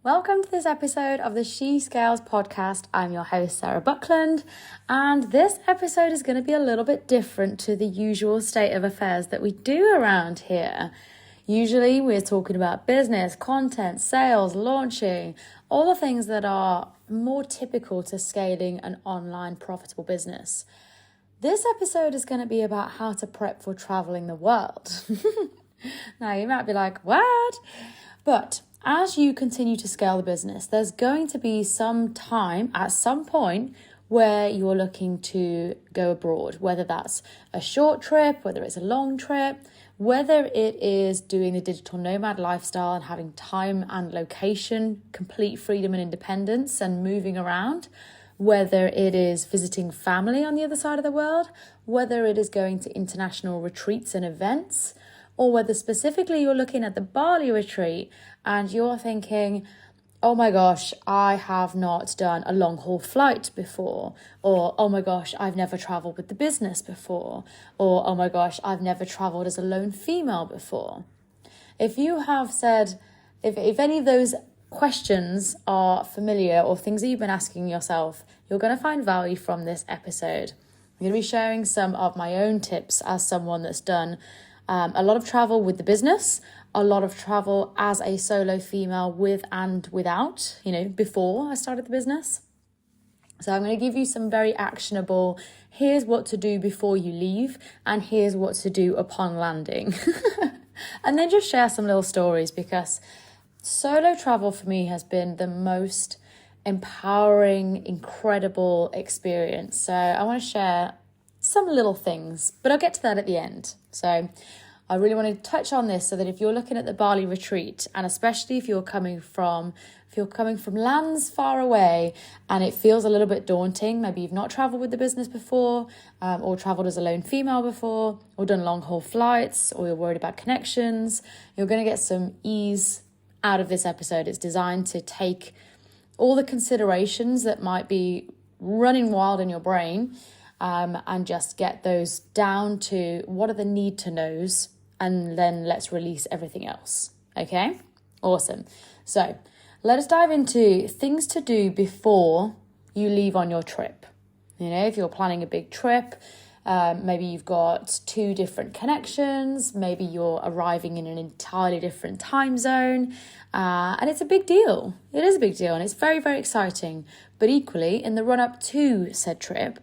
Welcome to this episode of the She Scales podcast. I'm your host, Sarah Buckland, and this episode is going to be a little bit different to the usual state of affairs that we do around here. Usually we're talking about business, content, sales, launching, all the things that are more typical to scaling an online profitable business. This episode is going to be about how to prep for traveling the world. Now you might be like, what? But as you continue to scale the business, there's going to be some time at some point where you're looking to go abroad, whether that's a short trip, whether it's a long trip, whether it is doing the digital nomad lifestyle and having time and location, complete freedom and independence and moving around, whether it is visiting family on the other side of the world, whether it is going to international retreats and events, or whether specifically you're looking at the Bali retreat and you're thinking, oh my gosh, I have not done a long haul flight before, or oh my gosh, I've never traveled with the business before, or oh my gosh, I've never traveled as a lone female before. If you have said, if any of those questions are familiar or things that you've been asking yourself, you're going to find value from this episode. I'm going to be sharing some of my own tips as someone that's done a lot of travel with the business, a lot of travel as a solo female with and without, before I started the business. So I'm going to give you some very actionable, here's what to do before you leave, and here's what to do upon landing. And then just share some little stories, because solo travel for me has been the most empowering, incredible experience. So I want to share some little things, but I'll get to that at the end. So I really want to touch on this so that if you're looking at the Bali retreat, and especially if you're coming from lands far away and it feels a little bit daunting, maybe you've not traveled with the business before, or traveled as a lone female before, or done long haul flights, or you're worried about connections, you're going to get some ease out of this episode. It's designed to take all the considerations that might be running wild in your brain, and just get those down to what are the need to knows, and then let's release everything else. Okay, awesome. So let us dive into things to do before you leave on your trip. If you're planning a big trip, maybe you've got 2 different connections, maybe you're arriving in an entirely different time zone, and it's a big deal. It is a big deal, and it's very, very exciting. But equally, in the run-up to said trip,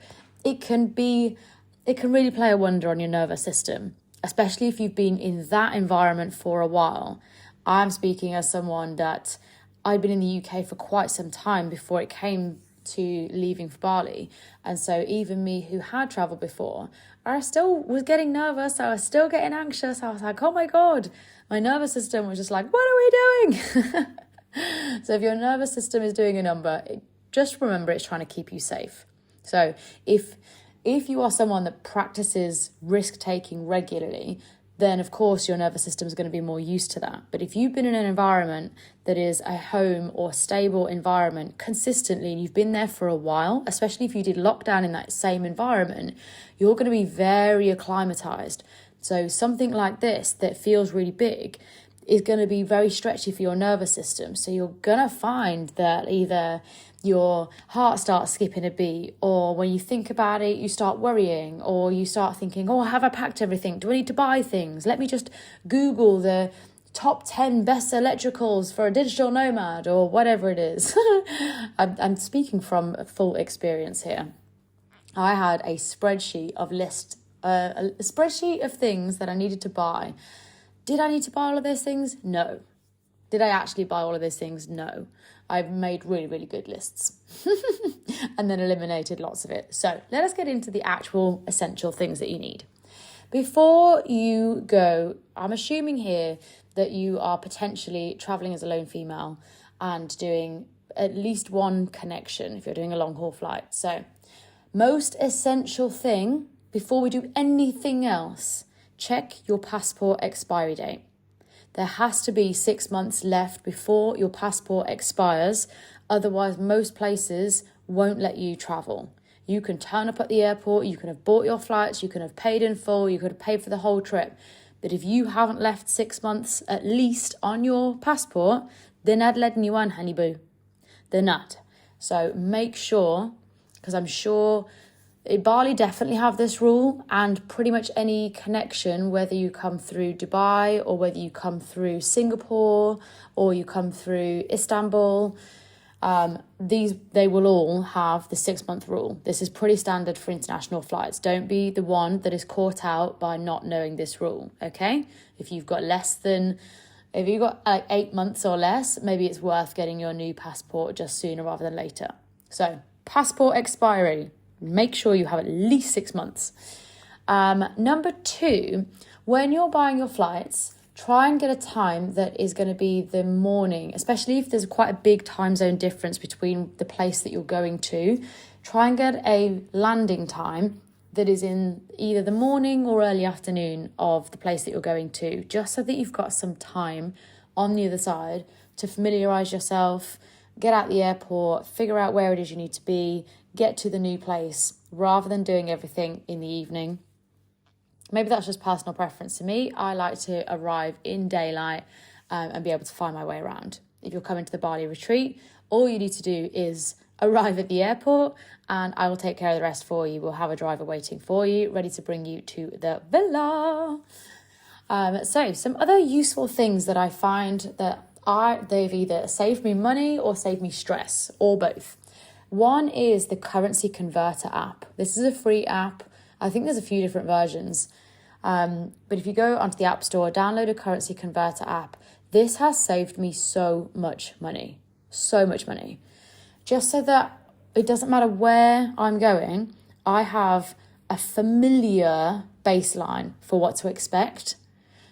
it can really play a wonder on your nervous system, especially if you've been in that environment for a while. I'm speaking as someone that I'd been in the UK for quite some time before it came to leaving for Bali. And so even me who had traveled before, I still was getting nervous. I was still getting anxious. I was like, oh my God, my nervous system was just like, what are we doing? So if your nervous system is doing a number, just remember it's trying to keep you safe. So if you are someone that practices risk-taking regularly, then of course your nervous system is going to be more used to that. But if you've been in an environment that is a home or stable environment consistently, and you've been there for a while, especially if you did lockdown in that same environment, you're going to be very acclimatized. So something like this that feels really big is going to be very stretchy for your nervous system. So you're going to find that either your heart starts skipping a beat, or when you think about it, you start worrying, or you start thinking, oh, have I packed everything? Do I need to buy things? Let me just Google the top 10 best electricals for a digital nomad, or whatever it is. I'm speaking from full experience here. I had a spreadsheet of a spreadsheet of things that I needed to buy. Did I need to buy all of those things? No. Did I actually buy all of those things? No. I've made really, really good lists and then eliminated lots of it. So let us get into the actual essential things that you need. Before you go, I'm assuming here that you are potentially traveling as a lone female and doing at least one connection if you're doing a long haul flight. So most essential thing before we do anything else, check your passport expiry date. There has to be 6 months left before your passport expires. Otherwise, most places won't let you travel. You can turn up at the airport, you can have bought your flights, you can have paid in full, you could have paid for the whole trip. But if you haven't left 6 months at least on your passport, They're not letting you on, honey boo. They're not. So make sure, because I'm sure Bali definitely have this rule, and pretty much any connection, whether you come through Dubai or whether you come through Singapore or you come through Istanbul, they will all have the 6-month rule. This is pretty standard for international flights. Don't be the one that is caught out by not knowing this rule, okay? If you've got like 8 months or less, maybe it's worth getting your new passport just sooner rather than later. So passport expiry, make sure you have at least 6 months. Number 2, when you're buying your flights, try and get a time that is going to be the morning, especially if there's quite a big time zone difference between the place that you're going to. Try and get a landing time that is in either the morning or early afternoon of the place that you're going to, just so that you've got some time on the other side to familiarise yourself, get out the airport, figure out where it is you need to be, get to the new place, rather than doing everything in the evening. Maybe that's just personal preference to me. I like to arrive in daylight and be able to find my way around. If you're coming to the Bali retreat, all you need to do is arrive at the airport and I will take care of the rest for you. We'll have a driver waiting for you, ready to bring you to the villa. So some other useful things that I find that they've either saved me money or saved me stress, or both. One is the currency converter app. This is a free app. I think there's a few different versions. But if you go onto the App Store, download a currency converter app. This has saved me so much money. Just so that it doesn't matter where I'm going, I have a familiar baseline for what to expect.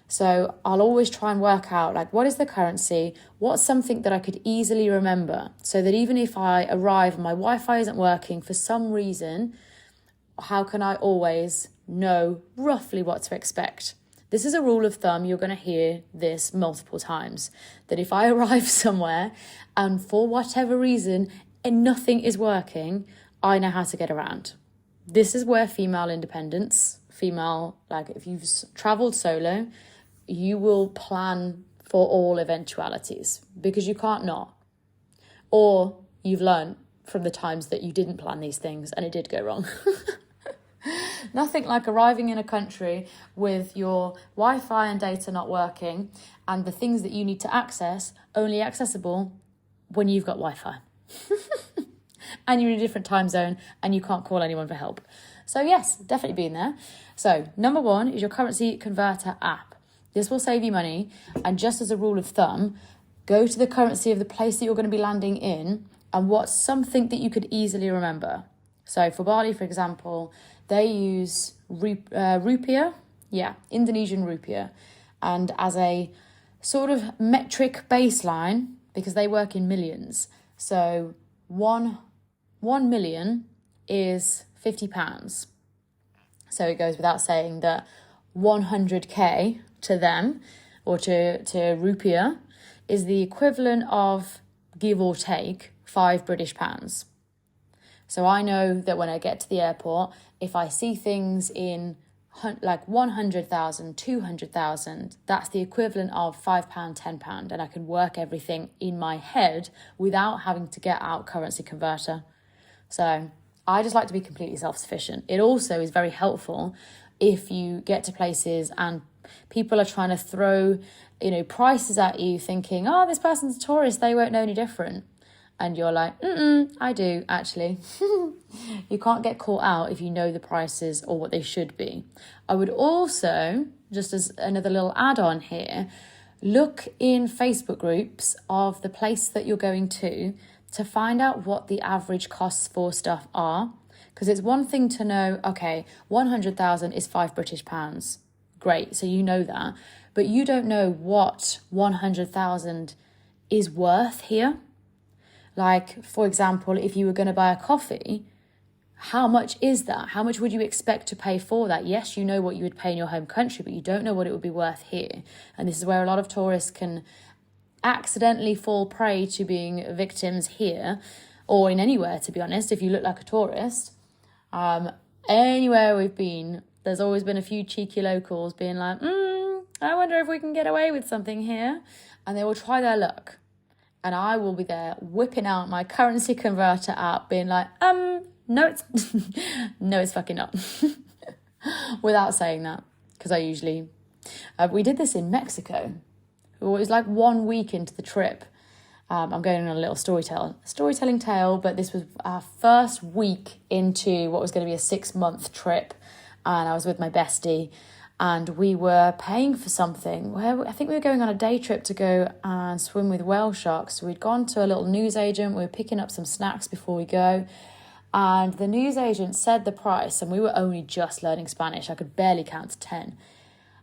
So I'll always try and work out, like, what is the currency? What's something that I could easily remember? So that even if I arrive and my Wi-Fi isn't working for some reason, how can I always know roughly what to expect? This is a rule of thumb. You're going to hear this multiple times, that if I arrive somewhere and for whatever reason and nothing is working, I know how to get around. This is where female independence, like if you've traveled solo, you will plan for all eventualities because you can't not. Or you've learned from the times that you didn't plan these things and it did go wrong. Nothing like arriving in a country with your Wi-Fi and data not working and the things that you need to access only accessible when you've got Wi-Fi. And you're in a different time zone and you can't call anyone for help. So yes, definitely been there. So number 1 is your currency converter app. This will save you money. And just as a rule of thumb, go to the currency of the place that you're going to be landing in and what's something that you could easily remember. So for Bali, for example, they use rupiah, Indonesian rupiah. And as a sort of metric baseline, because they work in millions. So 1 million is £50. So it goes without saying that 100k to them, or to rupiah, is the equivalent of, give or take, £5 So I know that when I get to the airport, if I see things in like 100,000, 200,000, that's the equivalent of £5, £10, and I can work everything in my head without having to get out currency converter. So I just like to be completely self-sufficient. It also is very helpful if you get to places and people are trying to throw, prices at you thinking, oh, this person's a tourist, they won't know any different. And you're like, I do, actually. You can't get caught out if you know the prices or what they should be. I would also, just as another little add-on here, look in Facebook groups of the place that you're going to find out what the average costs for stuff are. Because it's one thing to know, okay, 100,000 is £5. Great, so you know that. But you don't know what 100,000 is worth here. Like, for example, if you were going to buy a coffee, how much is that? How much would you expect to pay for that? Yes, you know what you would pay in your home country, but you don't know what it would be worth here. And this is where a lot of tourists can accidentally fall prey to being victims here, or in anywhere, to be honest. If you look like a tourist, anywhere we've been, there's always been a few cheeky locals being like, I wonder if we can get away with something here. And they will try their luck. And I will be there whipping out my currency converter app, being like, no, it's no, it's fucking not. Without saying that, because I usually, we did this in Mexico. It was like 1 week into the trip. I'm going on a little storytelling tale, but this was our first week into what was going to be a 6-month trip. And I was with my bestie, and we were paying for something where I think we were going on a day trip to go and swim with whale sharks. So we'd gone to a little newsagent. We were picking up some snacks before we go. And the newsagent said the price, and we were only just learning Spanish. I could barely count to 10.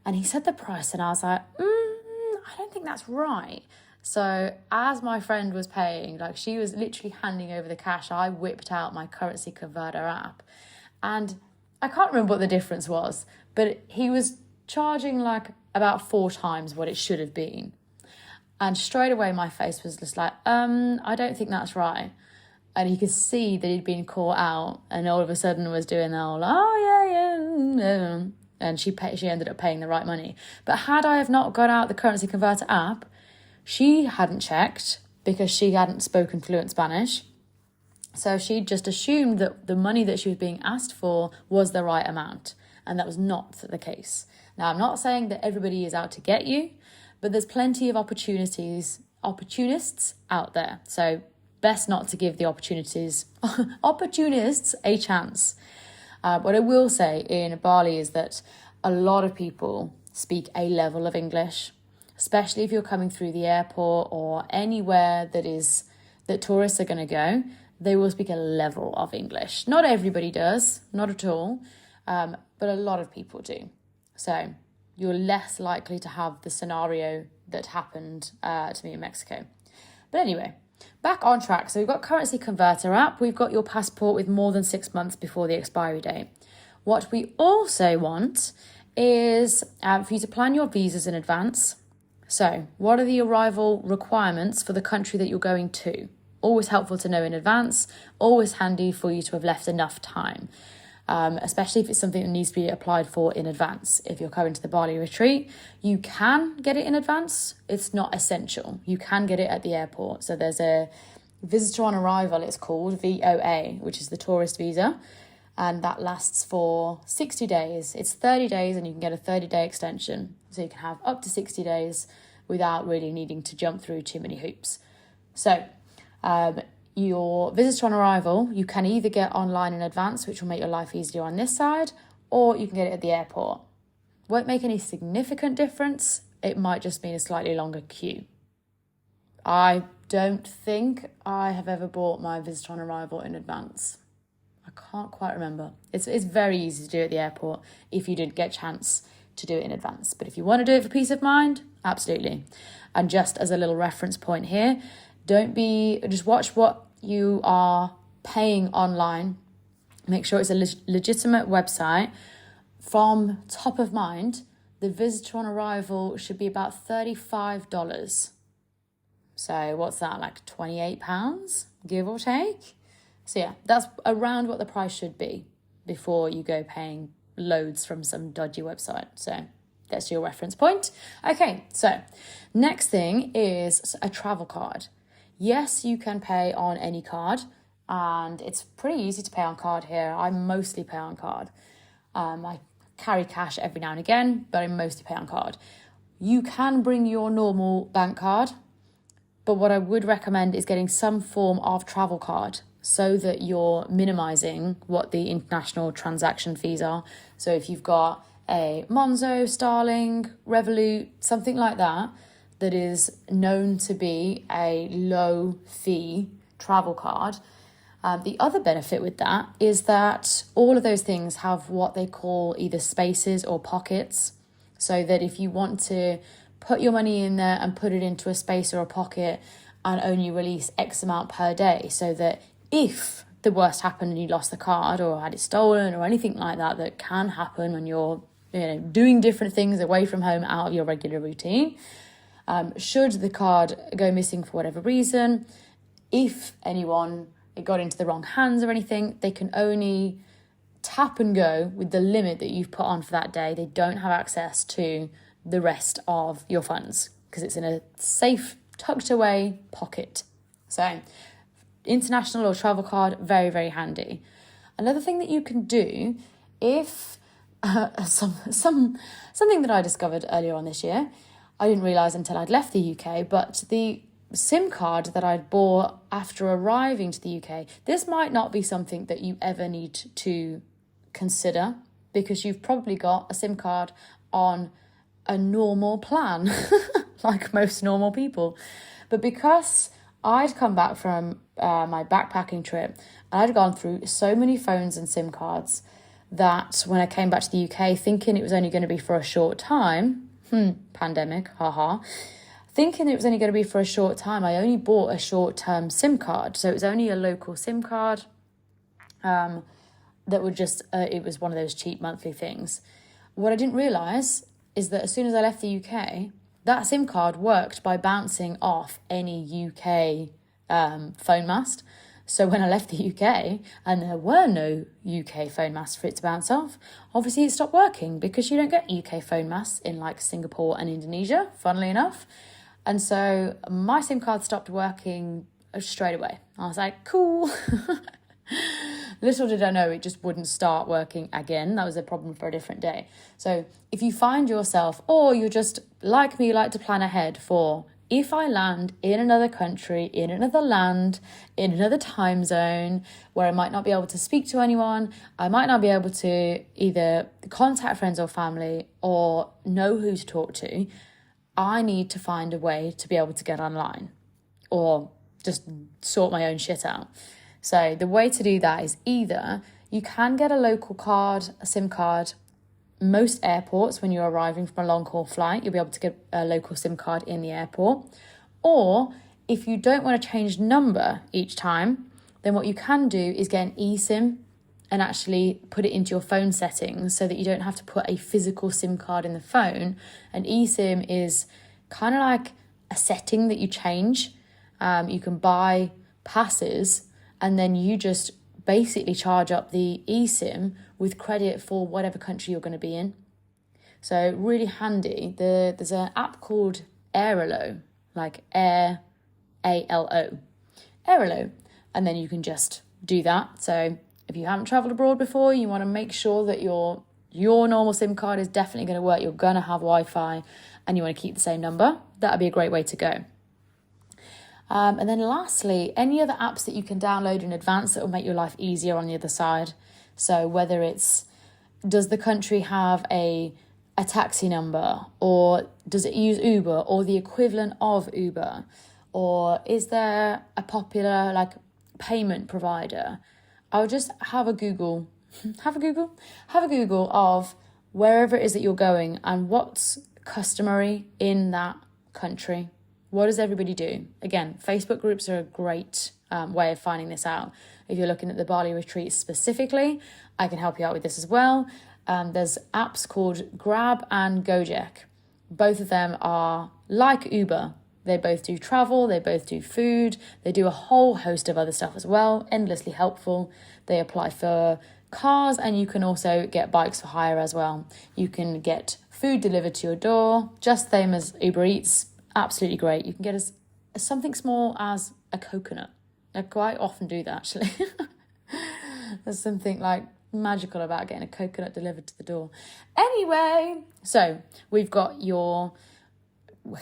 And he said the price, and I was like, I don't think that's right. So as my friend was paying, like she was literally handing over the cash, I whipped out my currency converter app. And I can't remember what the difference was, but he was charging like about 4 times what it should have been. And straight away my face was just like, I don't think that's right. And you could see that he'd been caught out, and all of a sudden was doing the whole, yeah. And she ended up paying the right money. But had I have not got out the currency converter app, she hadn't checked because she hadn't spoken fluent Spanish. So she just assumed that the money that she was being asked for was the right amount. And that was not the case. Now, I'm not saying that everybody is out to get you, but there's plenty of opportunists out there. So best not to give the opportunists a chance. What I will say in Bali is that a lot of people speak a level of English, especially if you're coming through the airport or anywhere that tourists are going to go. They will speak a level of English. Not everybody does, not at all, but a lot of people do. So you're less likely to have the scenario that happened to me in Mexico. But anyway, back on track. So we've got currency converter app. We've got your passport with more than 6 months before the expiry date. What we also want is for you to plan your visas in advance. So what are the arrival requirements for the country that you're going to? Always helpful to know in advance, always handy for you to have left enough time, especially if it's something that needs to be applied for in advance. If you're coming to the Bali retreat, you can get it in advance. It's not essential. You can get it at the airport. So there's a visitor on arrival, it's called VOA, which is the tourist visa. And that lasts for 60 days. It's 30 days and you can get a 30-day extension. So you can have up to 60 days without really needing to jump through too many hoops. So your visitor on arrival, you can either get online in advance, which will make your life easier on this side, or you can get it at the airport. Won't make any significant difference. It might just mean a slightly longer queue. I don't think I have ever bought my visitor on arrival in advance. I can't quite remember. It's very easy to do at the airport if you didn't get a chance to do it in advance. But if you want to do it for peace of mind, absolutely. And just as a little reference point here, just watch what you are paying online. Make sure it's a legitimate website. From top of mind, the visitor on arrival should be about $35. So what's that, like £28, give or take? So yeah, that's around what the price should be before you go paying loads from some dodgy website. So that's your reference point. Okay, so next thing is a travel card. Yes, you can pay on any card, and it's pretty easy to pay on card here. I mostly pay on card. I carry cash every now and again, but I mostly pay on card. You can bring your normal bank card, but what I would recommend is getting some form of travel card so that you're minimizing what the international transaction fees are. So if you've got a Monzo, Starling, Revolut, something like that, that is known to be a low fee travel card. The other benefit with that is that all of those things have what they call either spaces or pockets. So that if you want to put your money in there and put it into a space or a pocket and only release X amount per day, so that if the worst happened and you lost the card or had it stolen or anything like that, that can happen when you're doing different things away from home, out of your regular routine. Should the card go missing for whatever reason, if it got into the wrong hands or anything, they can only tap and go with the limit that you've put on for that day. They don't have access to the rest of your funds because it's in a safe tucked away pocket. So international or travel card, very, very handy. Another thing that you can do if something that I discovered earlier on this year, I didn't realise until I'd left the UK, but the SIM card that I'd bought after arriving to the UK, this might not be something that you ever need to consider because you've probably got a SIM card on a normal plan, like most normal people. But because I'd come back from my backpacking trip and I'd gone through so many phones and SIM cards that when I came back to the UK thinking it was only going to be for a short time, pandemic, haha, thinking it was only going to be for a short time, I only bought a short-term SIM card. So it was only a local SIM card that would just, it was one of those cheap monthly things. What I didn't realise is that as soon as I left the UK, that SIM card worked by bouncing off any UK phone mast. So when I left the UK and there were no UK phone masts for it to bounce off, obviously it stopped working because you don't get UK phone masts in like Singapore and Indonesia, funnily enough. And so my SIM card stopped working straight away. I was like, cool. Little did I know it just wouldn't start working again. That was a problem for a different day. So if you find yourself, or you're just like me, like to plan ahead for if I land in another country, in another land, in another time zone, where I might not be able to speak to anyone, I might not be able to either contact friends or family or know who to talk to, I need to find a way to be able to get online or just sort my own shit out. So the way to do that is either you can get a local card, a SIM card. Most airports, when you're arriving from a long haul flight, you'll be able to get a local SIM card in the airport. Or if you don't want to change number each time, then what you can do is get an eSIM and actually put it into your phone settings so that you don't have to put a physical SIM card in the phone. An eSIM is kind of like a setting that you change. You can buy passes and then you just basically charge up the eSIM with credit for whatever country you're going to be in. So really handy. There's an app called Airalo, like Air, A-L-O, Airalo. And then you can just do that. So if you haven't travelled abroad before, you want to make sure that your normal SIM card is definitely going to work. You're going to have Wi-Fi and you want to keep the same number. That would be a great way to go. And then lastly, any other apps that you can download in advance that will make your life easier on the other side. So whether it's, does the country have a taxi number, or does it use Uber or the equivalent of Uber, or is there a popular like payment provider? I would just have a Google of wherever it is that you're going and what's customary in that country. What does everybody do? Again, Facebook groups are a great way of finding this out. If you're looking at the Bali retreat specifically, I can help you out with this as well. There's apps called Grab and Gojek. Both of them are like Uber. They both do travel, they both do food, they do a whole host of other stuff as well, endlessly helpful. They apply for cars and you can also get bikes for hire as well. You can get food delivered to your door, just same as Uber Eats. Absolutely great. You can get as something small as a coconut. I quite often do that actually. There's something like magical about getting a coconut delivered to the door. Anyway, so we've got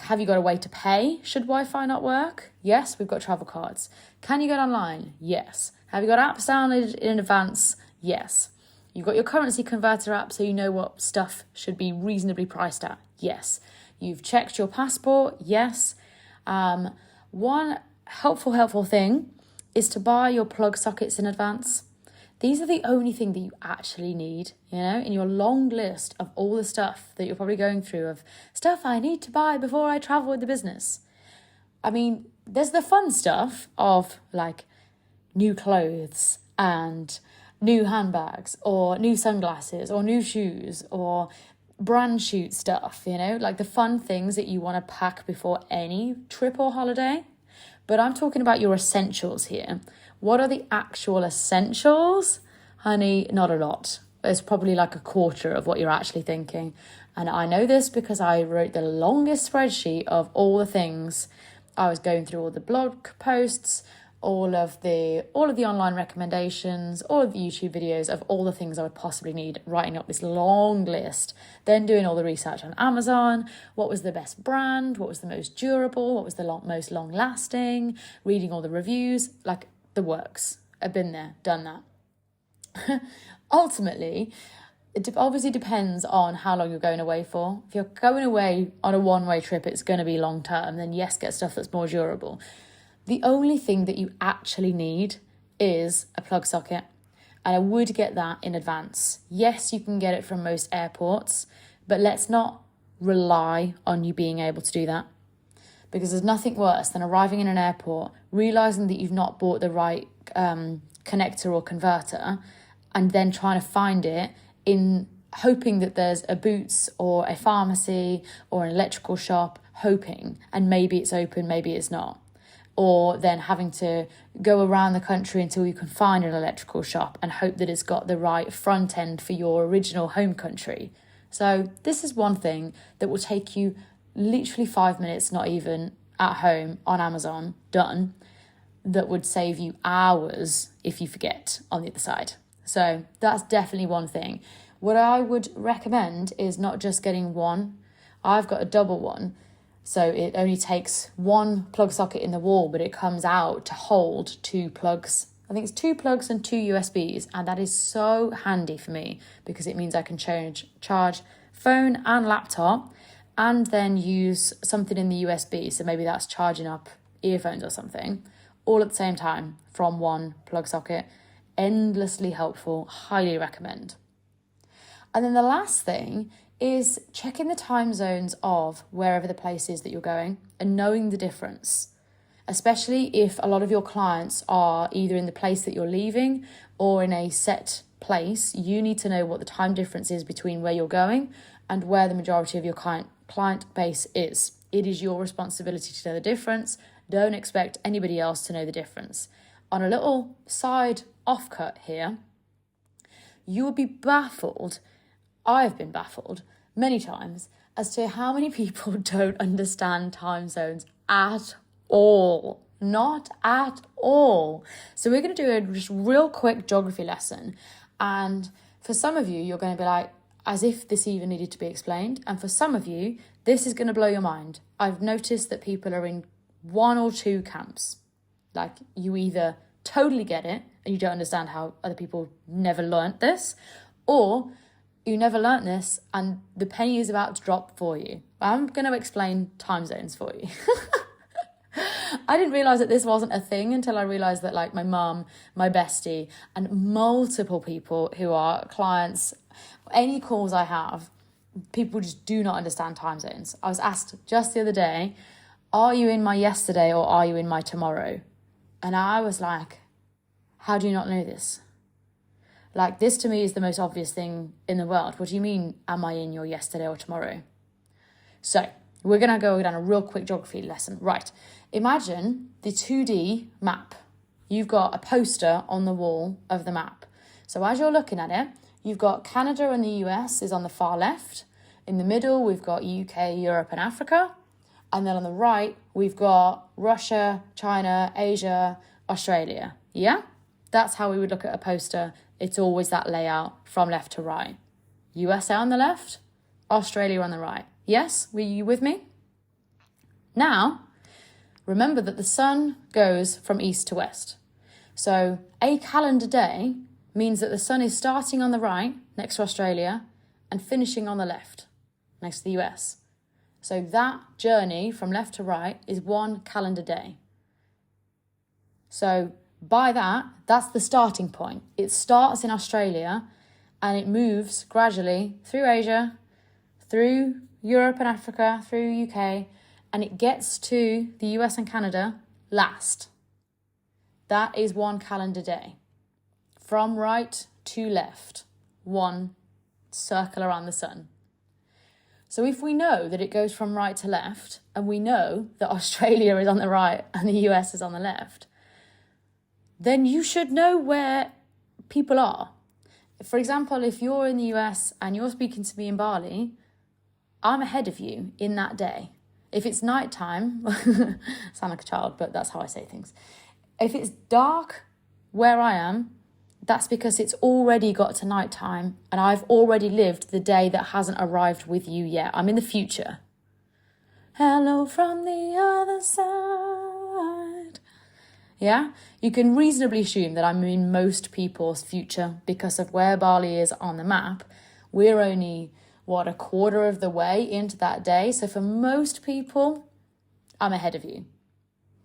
have you got a way to pay should Wi-Fi not work? Yes, we've got travel cards. Can you get online? Yes. Have you got apps downloaded in advance? Yes. You've got your currency converter app so you know what stuff should be reasonably priced at? Yes. You've checked your passport? Yes. One helpful thing is to buy your plug sockets in advance. These are the only thing that you actually need, in your long list of all the stuff that you're probably going through of stuff I need to buy before I travel with the business. I mean, there's the fun stuff of like new clothes and new handbags or new sunglasses or new shoes or brand shoot stuff, like the fun things that you want to pack before any trip or holiday. But I'm talking about your essentials here. What are the actual essentials? Honey, not a lot. It's probably like a quarter of what you're actually thinking. And I know this because I wrote the longest spreadsheet of all the things I was going through all the blog posts, all of the online recommendations, all of the YouTube videos of all the things I would possibly need, writing up this long list, then doing all the research on Amazon, what was the best brand, what was the most durable, what was the most long lasting, reading all the reviews, like the works. I've been there, done that. Ultimately, it obviously depends on how long you're going away for. If you're going away on a one-way trip, it's going to be long term, then yes, get stuff that's more durable. The only thing that you actually need is a plug socket. And I would get that in advance. Yes, you can get it from most airports, but let's not rely on you being able to do that. Because there's nothing worse than arriving in an airport, realising that you've not bought the right connector or converter, and then trying to find it in hoping that there's a Boots or a pharmacy or an electrical shop, hoping, and maybe it's open, maybe it's not. Or then having to go around the country until you can find an electrical shop and hope that it's got the right front end for your original home country. So this is one thing that will take you literally 5 minutes, not even, at home on Amazon, done, that would save you hours if you forget on the other side. So that's definitely one thing. What I would recommend is not just getting one. I've got a double one. So it only takes one plug socket in the wall, but it comes out to hold 2 plugs. I think it's 2 plugs and 2 USBs. And that is so handy for me because it means I can charge phone and laptop and then use something in the USB. So maybe that's charging up earphones or something, all at the same time from one plug socket. Endlessly helpful, highly recommend. And then the last thing is checking the time zones of wherever the place is that you're going and knowing the difference, especially if a lot of your clients are either in the place that you're leaving or in a set place. You need to know what the time difference is between where you're going and where the majority of your client base is. It is your responsibility to know the difference. Don't expect anybody else to know the difference. On a little side offcut here, you will be baffled. I've been baffled many times as to how many people don't understand time zones at all. Not at all. So we're going to do a just real quick geography lesson. And for some of you, you're going to be like, as if this even needed to be explained. And for some of you, this is going to blow your mind. I've noticed that people are in 1 or 2 camps. Like, you either totally get it and you don't understand how other people never learnt this, or you never learnt this and the penny is about to drop for you. I'm going to explain time zones for you. I didn't realise that this wasn't a thing until I realised that, like, my mum, my bestie, and multiple people who are clients, any calls I have, people just do not understand time zones. I was asked just the other day, are you in my yesterday or are you in my tomorrow? And I was like, how do you not know this? Like, this to me is the most obvious thing in the world. What do you mean, am I in your yesterday or tomorrow? So we're going to go down a real quick geography lesson. Right. Imagine the 2D map. You've got a poster on the wall of the map. So as you're looking at it, you've got Canada and the US is on the far left. In the middle, we've got UK, Europe and Africa. And then on the right, we've got Russia, China, Asia, Australia. Yeah? That's how we would look at a poster. It's always that layout from left to right. USA on the left, Australia on the right. Yes? Were you with me? Now, remember that the sun goes from east to west. So a calendar day means that the sun is starting on the right, next to Australia, and finishing on the left, next to the US. So that journey from left to right is 1 calendar day. So by that, that's the starting point. It starts in Australia and it moves gradually through Asia, through Europe and Africa, through UK, and it gets to the US and Canada last. That is 1 calendar day. From right to left, 1 circle around the sun. So if we know that it goes from right to left, and we know that Australia is on the right and the US is on the left, then you should know where people are. For example, if you're in the US and you're speaking to me in Bali, I'm ahead of you in that day. If it's nighttime, sound like a child, but that's how I say things. If it's dark where I am, that's because it's already got to nighttime and I've already lived the day that hasn't arrived with you yet. I'm in the future. Hello from the other side. Yeah? You can reasonably assume that I'm in most people's future because of where Bali is on the map. We're only, a quarter of the way into that day. So for most people, I'm ahead of you.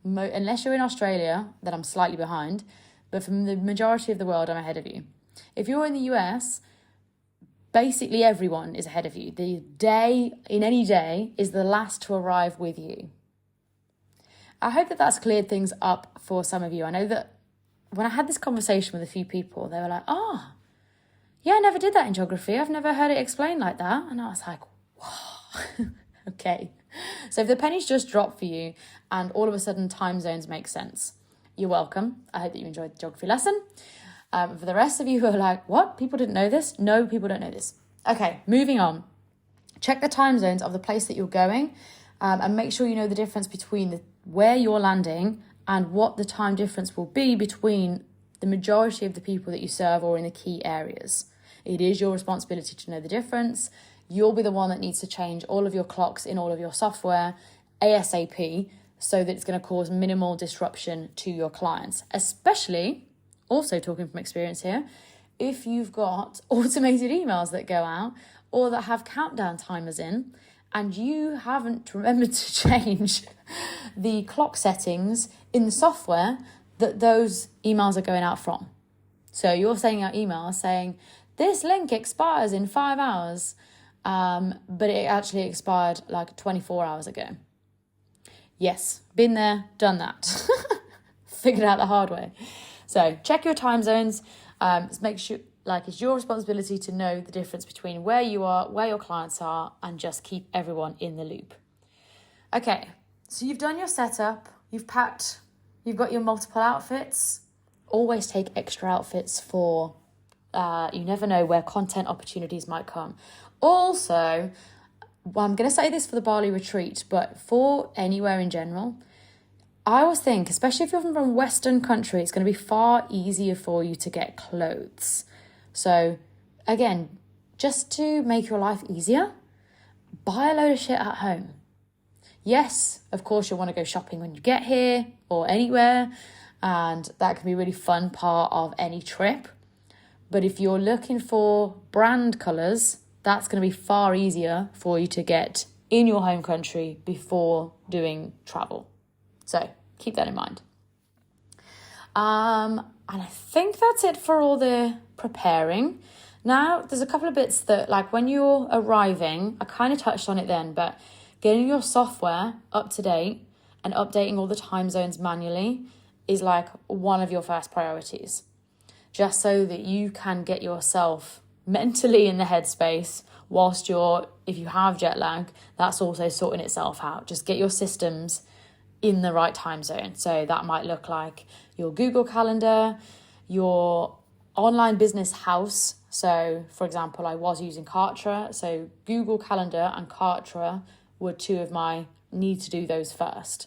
Unless you're in Australia, then I'm slightly behind. But from the majority of the world, I'm ahead of you. If you're in the US, basically everyone is ahead of you. The day, in any day, is the last to arrive with you. I hope that that's cleared things up for some of you. I know that when I had this conversation with a few people, they were like, yeah, I never did that in geography. I've never heard it explained like that. And I was like, wow, okay. So if the pennies just dropped for you and all of a sudden time zones make sense, you're welcome. I hope that you enjoyed the geography lesson. For the rest of you who are like, what? People didn't know this? No, people don't know this. Okay, moving on. Check the time zones of the place that you're going and make sure you know the difference between where you're landing and what the time difference will be between the majority of the people that you serve or in the key areas. It is your responsibility to know the difference. You'll be the one that needs to change all of your clocks in all of your software ASAP so that it's going to cause minimal disruption to your clients, especially, also talking from experience here, if you've got automated emails that go out or that have countdown timers in and you haven't remembered to change the clock settings in the software that those emails are going out from. So you're sending out emails saying, this link expires in 5 hours, but it actually expired like 24 hours ago. Yes, been there, done that. Figured out the hard way. So check your time zones. Just make sure, it's your responsibility to know the difference between where you are, where your clients are, and just keep everyone in the loop. Okay, so you've done your setup, you've packed, you've got your multiple outfits. Always take extra outfits for, you never know where content opportunities might come. Also, I'm going to say this for the Bali retreat, but for anywhere in general, I always think, especially if you're from a Western country, it's going to be far easier for you to get clothes. So again, just to make your life easier, buy a load of shit at home. Yes, of course, you'll want to go shopping when you get here or anywhere, and that can be a really fun part of any trip. But if you're looking for brand colours, that's going to be far easier for you to get in your home country before doing travel. So keep that in mind. And I think that's it for all the preparing. Now, there's a couple of bits that, when you're arriving, I kind of touched on it then, but getting your software up to date and updating all the time zones manually is one of your first priorities. Just so that you can get yourself mentally in the headspace whilst if you have jet lag, that's also sorting itself out. Just get your systems in the right time zone. So that might look like your Google Calendar, your online business house. So for example, I was using Kartra. So Google Calendar and Kartra were two of my need to do those first.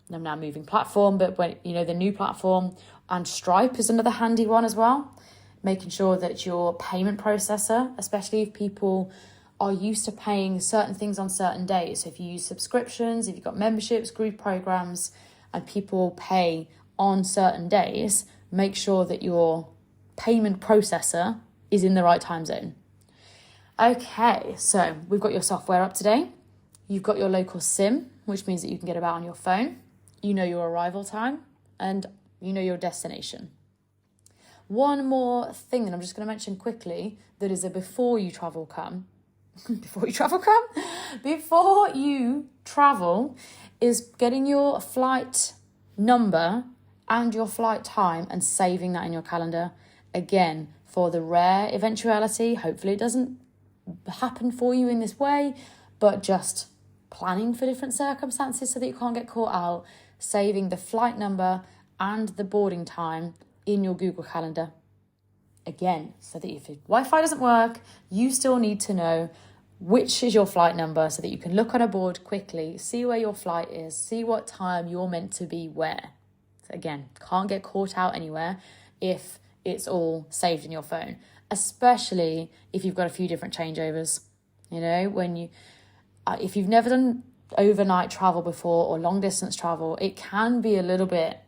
And I'm now moving platform, but when the new platform, and Stripe is another handy one as well. Making sure that your payment processor, especially if people are used to paying certain things on certain days. So if you use subscriptions, if you've got memberships, group programs, and people pay on certain days, make sure that your payment processor is in the right time zone. Okay, so we've got your software up to date. You've got your local SIM, which means that you can get about on your phone. You know your arrival time and you know your destination. One more thing that I'm just going to mention quickly that is a before you travel is getting your flight number and your flight time and saving that in your calendar. Again, for the rare eventuality, hopefully it doesn't happen for you in this way, but just planning for different circumstances so that you can't get caught out, saving the flight number and the boarding time in your Google Calendar. Again, so that if your Wi-Fi doesn't work, you still need to know which is your flight number so that you can look on a board quickly, see where your flight is, see what time you're meant to be where. So again, can't get caught out anywhere if it's all saved in your phone, especially if you've got a few different changeovers. If you've never done overnight travel before or long distance travel, it can be a little bit,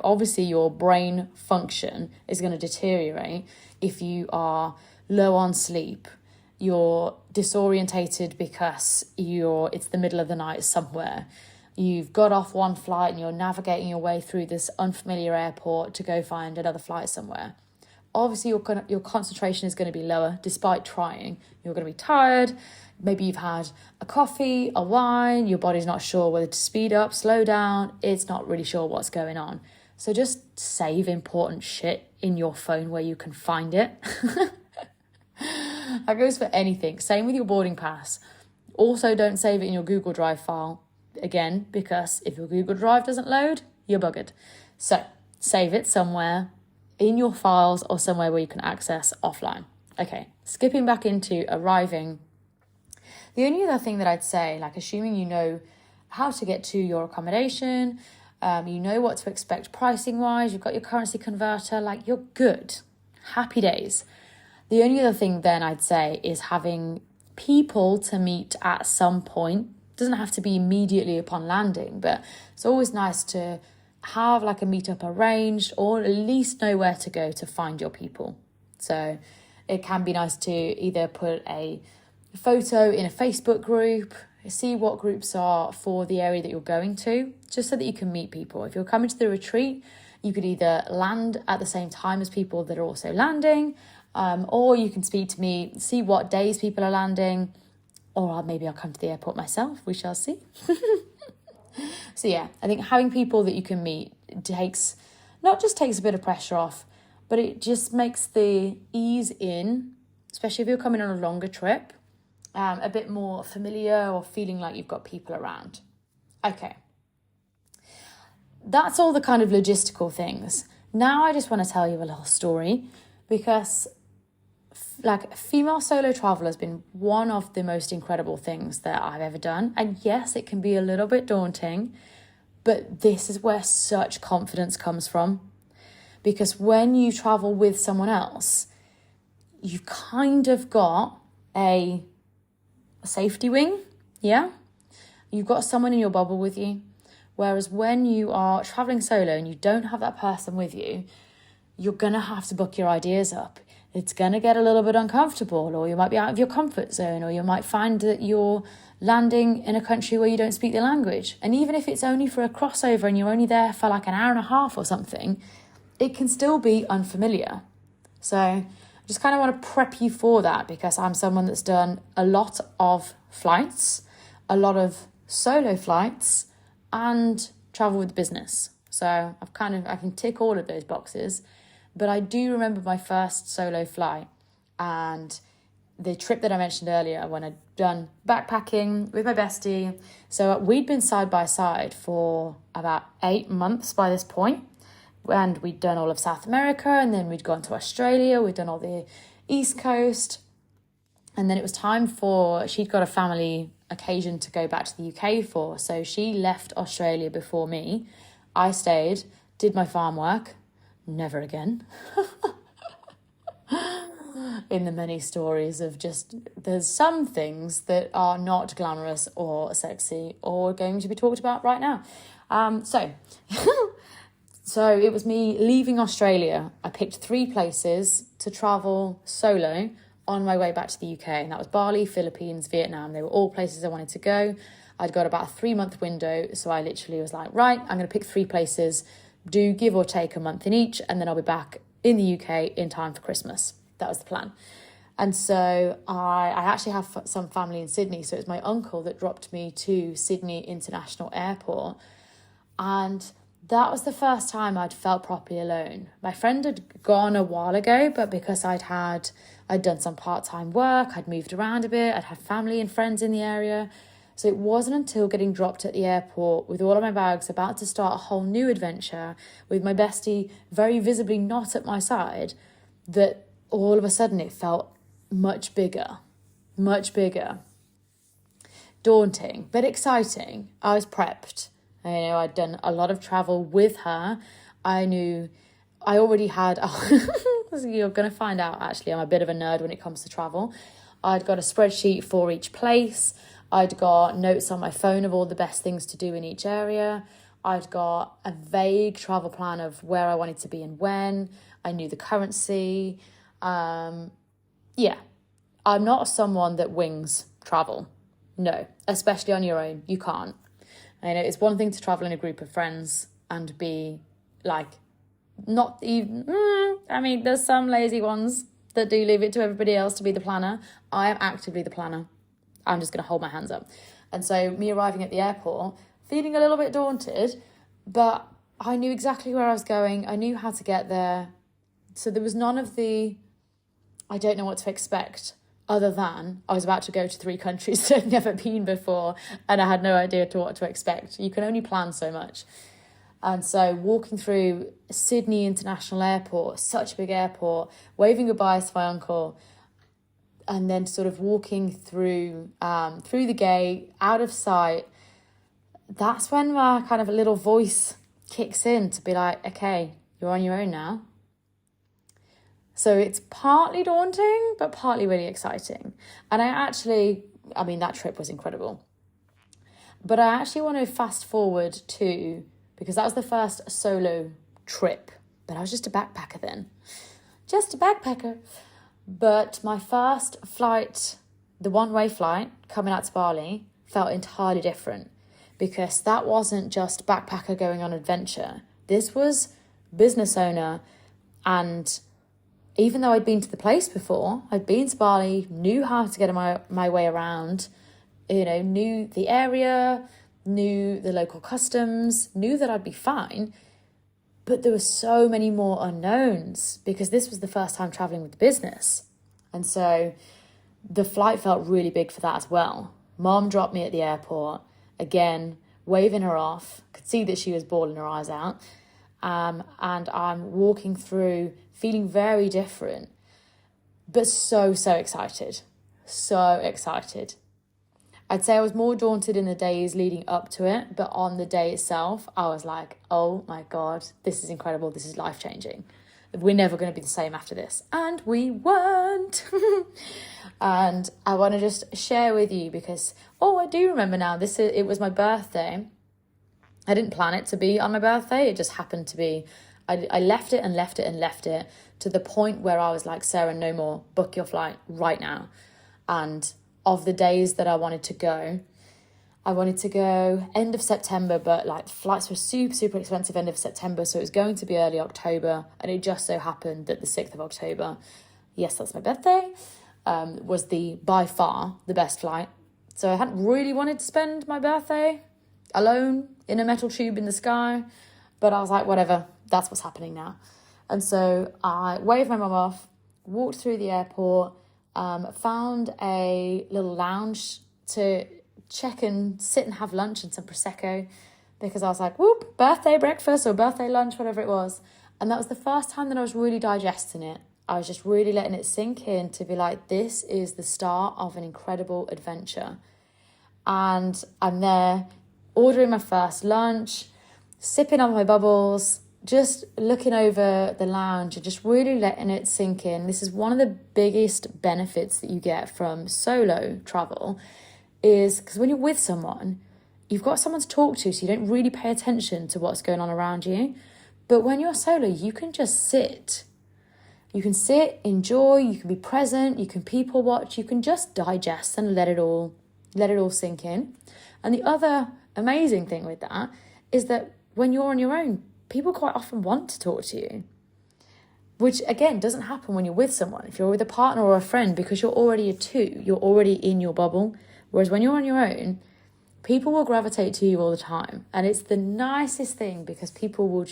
obviously your brain function is going to deteriorate if you are low on sleep, you're disorientated because it's the middle of the night somewhere. You've got off one flight and you're navigating your way through this unfamiliar airport to go find another flight somewhere. Obviously, your concentration is going to be lower despite trying. You're going to be tired. Maybe you've had a coffee, a wine. Your body's not sure whether to speed up, slow down. It's not really sure what's going on. So just save important shit in your phone where you can find it. That goes for anything. Same with your boarding pass. Also, don't save it in your Google Drive file. Again, because if your Google Drive doesn't load, you're buggered. So save it somewhere in your files or somewhere where you can access offline. Okay, skipping back into arriving. The only other thing that I'd say, assuming you know how to get to your accommodation, you know what to expect pricing wise, you've got your currency converter, you're good. Happy days. The only other thing then I'd say is having people to meet at some point. Doesn't have to be immediately upon landing, but it's always nice to have a meetup arranged or at least know where to go to find your people. So it can be nice to either put a photo in a Facebook group, see what groups are for the area that you're going to, just so that you can meet people. If you're coming to the retreat, you could either land at the same time as people that are also landing, or you can speak to me, see what days people are landing, or maybe I'll come to the airport myself. We shall see. So yeah, I think having people that you can meet not just takes a bit of pressure off, but it just makes the ease in, especially if you're coming on a longer trip, a bit more familiar or feeling like you've got people around. Okay. That's all the kind of logistical things. Now I just want to tell you a little story because female solo travel has been one of the most incredible things that I've ever done. And yes, it can be a little bit daunting, but this is where such confidence comes from. Because when you travel with someone else, you've kind of got a safety wing, yeah? You've got someone in your bubble with you. Whereas when you are traveling solo and you don't have that person with you, you're going to have to book your ideas up. It's going to get a little bit uncomfortable, or you might be out of your comfort zone, or you might find that you're landing in a country where you don't speak the language. And even if it's only for a crossover and you're only there for an hour and a half or something, it can still be unfamiliar. So I just kind of want to prep you for that, because I'm someone that's done a lot of flights, a lot of solo flights, and travel with business. So I can tick all of those boxes. But I do remember my first solo flight and the trip that I mentioned earlier when I'd done backpacking with my bestie. So we'd been side by side for about 8 months by this point. And we'd done all of South America, and then we'd gone to Australia. We'd done all the East Coast. And then it was time she'd got a family occasion to go back to the UK for. So she left Australia before me. I stayed, did my farm work. Never again. In the many stories of there's some things that are not glamorous or sexy or going to be talked about right now. So it was me leaving Australia. I picked 3 places to travel solo on my way back to the UK. And that was Bali, Philippines, Vietnam. They were all places I wanted to go. I'd got about a 3-month window. So I literally was like, right, I'm going to pick 3 places, do give or take a month in each, and then I'll be back in the UK in time for Christmas. That was the plan. And so I actually have some family in Sydney. So it was my uncle that dropped me to Sydney International Airport. And that was the first time I'd felt properly alone. My friend had gone a while ago, but because I'd done some part-time work, I'd moved around a bit, I'd had family and friends in the area. So it wasn't until getting dropped at the airport with all of my bags, about to start a whole new adventure, with my bestie very visibly not at my side, that all of a sudden it felt much bigger, much bigger. daunting, but exciting. I was prepped. I'd done a lot of travel with her. I knew I already had, you're going to find out actually, I'm a bit of a nerd when it comes to travel. I'd got a spreadsheet for each place. I'd got notes on my phone of all the best things to do in each area. I'd got a vague travel plan of where I wanted to be and when. I knew the currency. I'm not someone that wings travel. No, especially on your own. You can't. It's one thing to travel in a group of friends and be like, not even, there's some lazy ones that do leave it to everybody else to be the planner. I am actively the planner. I'm just going to hold my hands up. And so me arriving at the airport, feeling a little bit daunted, but I knew exactly where I was going. I knew how to get there. So there was none of the, I don't know what to expect, other than I was about to go to 3 countries that I'd never been before, and I had no idea what to expect. You can only plan so much. And so walking through Sydney International Airport, such a big airport, waving goodbyes to my uncle, and then sort of walking through the gate, out of sight, that's when my kind of a little voice kicks in to be like, okay, you're on your own now. So it's partly daunting, but partly really exciting. And that trip was incredible. But I actually want to fast forward to, because that was the first solo trip, but I was just a backpacker then. Just a backpacker. But my first flight, the one-way flight coming out to Bali, felt entirely different, because that wasn't just backpacker going on adventure. This was business owner, and even though I'd been to the place before, I'd been to Bali, knew how to get my way around, knew the area, knew the local customs, knew that I'd be fine. But there were so many more unknowns, because this was the first time traveling with the business. And so the flight felt really big for that as well. Mom dropped me at the airport, again, waving her off, could see that she was bawling her eyes out. And I'm walking through, feeling very different, but so excited. So excited. I'd say I was more daunted in the days leading up to it, but on the day itself, I was like, oh my God, this is incredible. This is life-changing. We're never going to be the same after this. And we weren't. And I want to just share with you because, I do remember now, it was my birthday. I didn't plan it to be on my birthday. It just happened to be. I left it to the point where I was like, Sarah, no more. Book your flight right now. And of the days that I wanted to go end of September, but like flights were super expensive end of September, so it was going to be early October, and it just so happened that the 6th of October, yes, that's my birthday, was by far the best flight. So I hadn't really wanted to spend my birthday alone in a metal tube in the sky, but I was like, whatever, that's what's happening now. And so I waved my mum off, walked through the airport, found a little lounge to check and sit and have lunch and some Prosecco, because I was like, whoop, birthday breakfast or birthday lunch, whatever it was. And that was the first time that I was really digesting it. I was just really letting it sink in to be like, this is the start of an incredible adventure. And I'm there ordering my first lunch, sipping on my bubbles, just looking over the lounge and just really letting it sink in. This is one of the biggest benefits that you get from solo travel, is because when you're with someone, you've got someone to talk to, so you don't really pay attention to what's going on around you. But when you're solo, you can just sit. You can sit, enjoy, you can be present, you can people watch, you can just digest and let it all sink in. And the other amazing thing with that is that when you're on your own, people quite often want to talk to you, which again doesn't happen when you're with someone. If you're with a partner or a friend, because you're already a two, you're already in your bubble. Whereas when you're on your own, people will gravitate to you all the time. And it's the nicest thing, because people will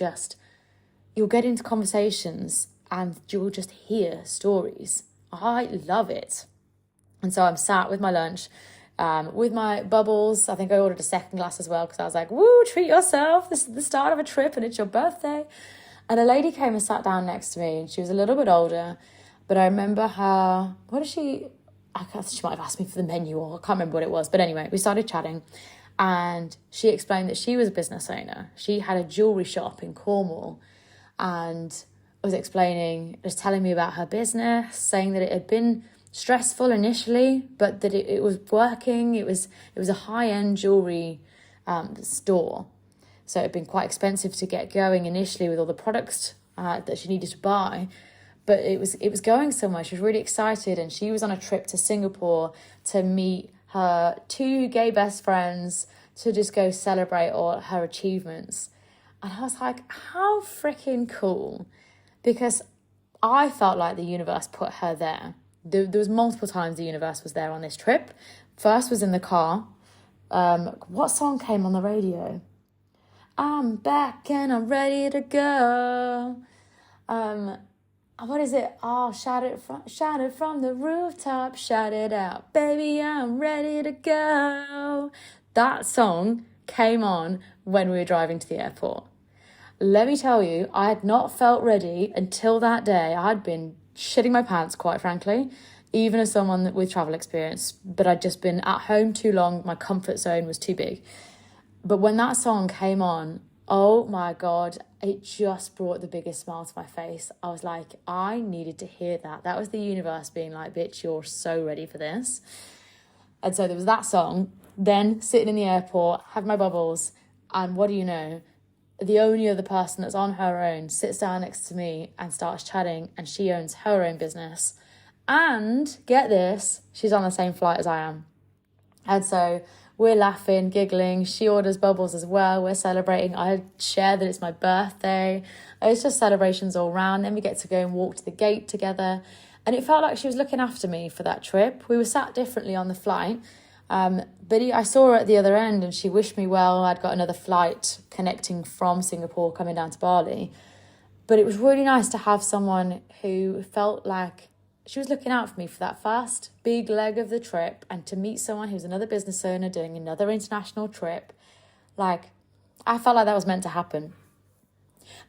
you'll get into conversations and you'll just hear stories. I love it. And so I'm sat with my lunch, with my bubbles. I think I ordered a second glass as well, because I was like, woo, treat yourself. This is the start of a trip and it's your birthday. And a lady came and sat down next to me, and she was a little bit older, but I remember her, she might have asked me for the menu, or I can't remember what it was. But anyway, we started chatting, and she explained that she was a business owner. She had a jewellery shop in Cornwall, and was explaining, just telling me about her business, saying that it had been stressful initially, but that it was working. It was a high-end jewellery store. So it had been quite expensive to get going initially with all the products that she needed to buy. But it was going somewhere. She was really excited, and she was on a trip to Singapore to meet her 2 gay best friends to just go celebrate all her achievements. And I was like, how freaking cool. Because I felt like the universe put her there. There was multiple times the universe was there on this trip. First was in the car. What song came on the radio? I'm back and I'm ready to go. What is it? Oh, shout it from the rooftop, shout it out. Baby, I'm ready to go. That song came on when we were driving to the airport. Let me tell you, I had not felt ready until that day. I'd been shitting my pants, quite frankly, even as someone with travel experience, but I'd just been at home too long. My comfort zone was too big. But when that song came on, oh my God, it just brought the biggest smile to my face. I was like, I needed to hear that. That was the universe being like, bitch, you're so ready for this. And so there was that song. Then sitting in the airport, had my bubbles, and what do you know? The only other person that's on her own sits down next to me and starts chatting, and she owns her own business. And get this, she's on the same flight as I am. And so we're laughing, giggling. She orders bubbles as well. We're celebrating. I share that it's my birthday. It's just celebrations all round. Then we get to go and walk to the gate together. And it felt like she was looking after me for that trip. We were sat differently on the flight. But I saw her at the other end, and she wished me well. I'd got another flight connecting from Singapore coming down to Bali. But it was really nice to have someone who felt like she was looking out for me for that first big leg of the trip, and to meet someone who's another business owner doing another international trip. Like, I felt like that was meant to happen.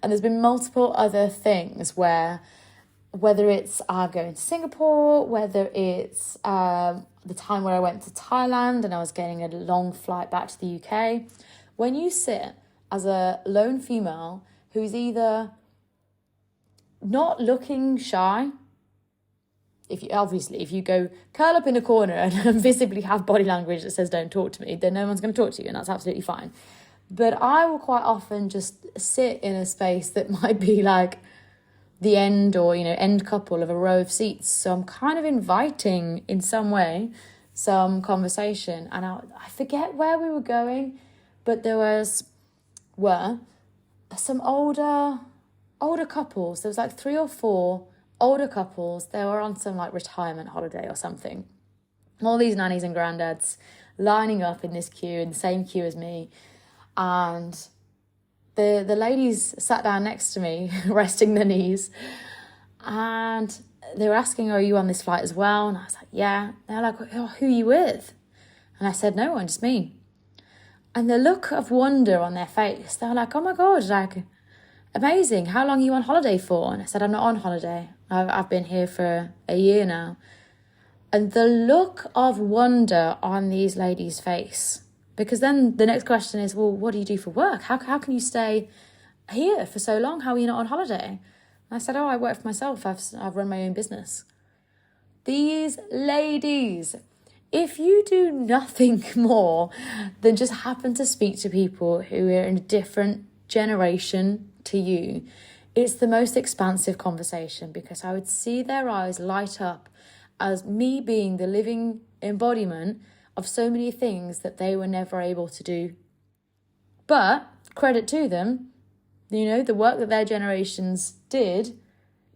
And there's been multiple other things whether it's going to Singapore, whether it's the time where I went to Thailand and I was getting a long flight back to the UK. When you sit as a lone female who's either not looking shy, if you go curl up in a corner and visibly have body language that says don't talk to me, then no one's going to talk to you, and that's absolutely fine. But I will quite often just sit in a space that might be like the end or, end couple of a row of seats. So I'm kind of inviting in some way some conversation. And I forget where we were going, but there were some older couples. There was like 3 or 4 older couples. They were on some like retirement holiday or something. All these nannies and granddads lining up in this queue, in the same queue as me. And the ladies sat down next to me, resting their knees, and they were asking, are you on this flight as well? And I was like, yeah. They're like, oh, who are you with? And I said, no one, just me. And the look of wonder on their face, they were like, oh my God, like, amazing. How long are you on holiday for? And I said, I'm not on holiday. I've been here for a year now. And the look of wonder on these ladies' face, because then the next question is, well, what do you do for work? How can you stay here for so long? How are you not on holiday? And I said, I work for myself. I've run my own business. These ladies, if you do nothing more than just happen to speak to people who are in a different generation to you, it's the most expansive conversation, because I would see their eyes light up as me being the living embodiment of so many things that they were never able to do. But credit to them, the work that their generations did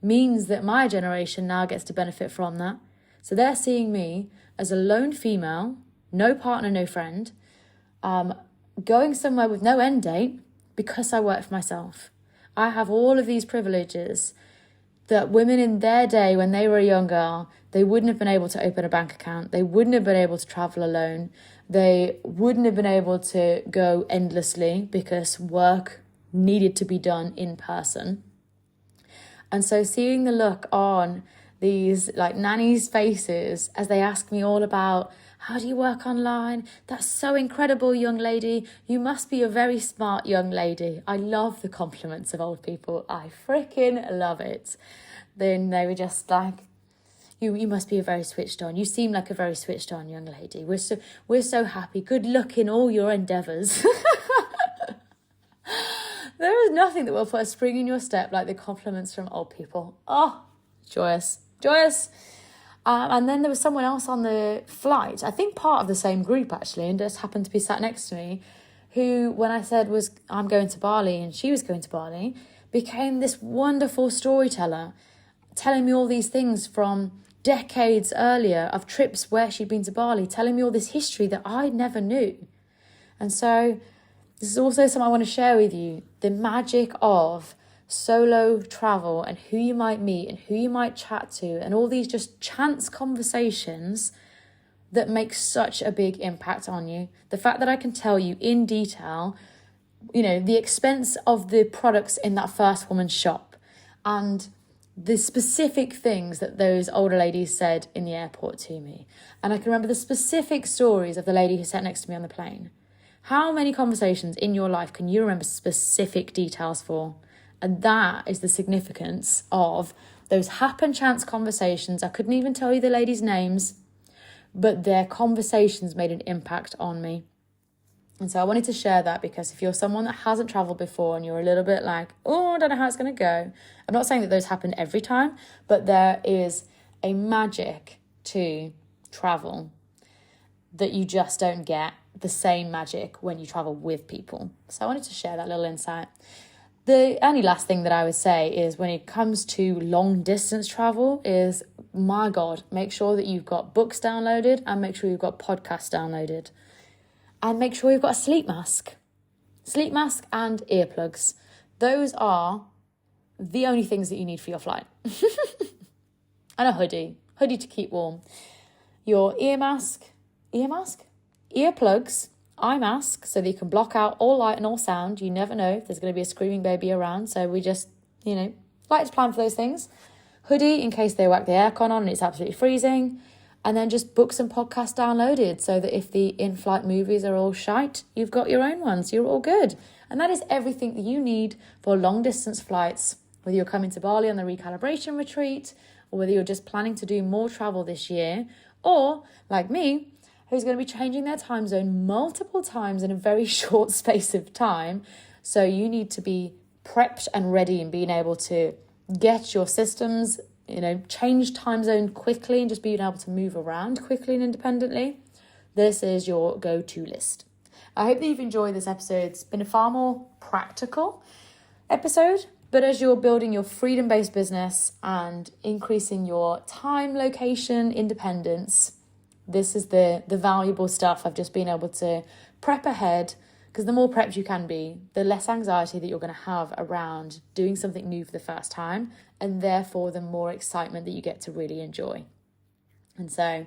means that my generation now gets to benefit from that. So they're seeing me as a lone female, no partner, no friend, going somewhere with no end date because I work for myself. I have all of these privileges that women in their day, when they were younger, they wouldn't have been able to open a bank account. They wouldn't have been able to travel alone. They wouldn't have been able to go endlessly because work needed to be done in person. And so seeing the look on these like nannies' faces as they ask me all about, how do you work online? That's so incredible, young lady. You must be a very smart young lady. I love the compliments of old people. I freaking love it. Then they were just like, you must be a very switched on. You seem like a very switched on young lady. We're so happy. Good luck in all your endeavours. There is nothing that will put a spring in your step like the compliments from old people. Oh, joyous. And then there was someone else on the flight, I think part of the same group actually, and just happened to be sat next to me, who, when I said I'm going to Bali and she was going to Bali, became this wonderful storyteller, telling me all these things from decades earlier of trips where she'd been to Bali, telling me all this history that I never knew. And so this is also something I want to share with you, the magic of solo travel and who you might meet and who you might chat to and all these just chance conversations that make such a big impact on you. The fact that I can tell you in detail, the expense of the products in that first woman's shop and the specific things that those older ladies said in the airport to me. And I can remember the specific stories of the lady who sat next to me on the plane. How many conversations in your life can you remember specific details for? And that is the significance of those happen chance conversations. I couldn't even tell you the ladies' names, but their conversations made an impact on me. And so I wanted to share that because if you're someone that hasn't traveled before and you're a little bit like, oh, I don't know how it's going to go. I'm not saying that those happen every time, but there is a magic to travel that you just don't get the same magic when you travel with people. So I wanted to share that little insight. The only last thing that I would say is when it comes to long distance travel is, my God, make sure that you've got books downloaded and make sure you've got podcasts downloaded. And make sure you've got a sleep mask. Sleep mask and earplugs. Those are the only things that you need for your flight. And a hoodie to keep warm. Your earplugs, eye mask, so that you can block out all light and all sound. You never know if there's going to be a screaming baby around. So we just, like to plan for those things. Hoodie in case they whack the aircon on and it's absolutely freezing. And then just books and podcasts downloaded so that if the in-flight movies are all shite, you've got your own ones. You're all good. And that is everything that you need for long-distance flights, whether you're coming to Bali on the Recalibration Retreat or whether you're just planning to do more travel this year, or, like me, who's going to be changing their time zone multiple times in a very short space of time. So you need to be prepped and ready and being able to get your systems, change time zone quickly and just being able to move around quickly and independently. This is your go-to list. I hope that you've enjoyed this episode. It's been a far more practical episode, but as you're building your freedom-based business and increasing your time, location, independence, this is the valuable stuff of just being able to prep ahead, because the more prepped you can be, the less anxiety that you're going to have around doing something new for the first time, and therefore the more excitement that you get to really enjoy. And so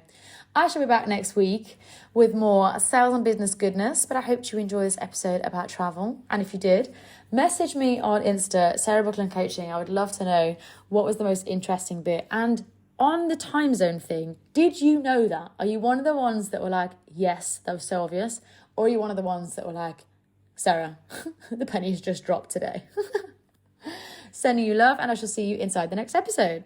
I shall be back next week with more sales and business goodness, but I hope you enjoy this episode about travel. And if you did, message me on Insta, Sarah Buckland Coaching. I would love to know what was the most interesting bit. And on the time zone thing, did you know that? Are you one of the ones that were like, yes, that was so obvious? Or are you one of the ones that were like, Sarah, the pennies just dropped today? Sending you love, and I shall see you inside the next episode.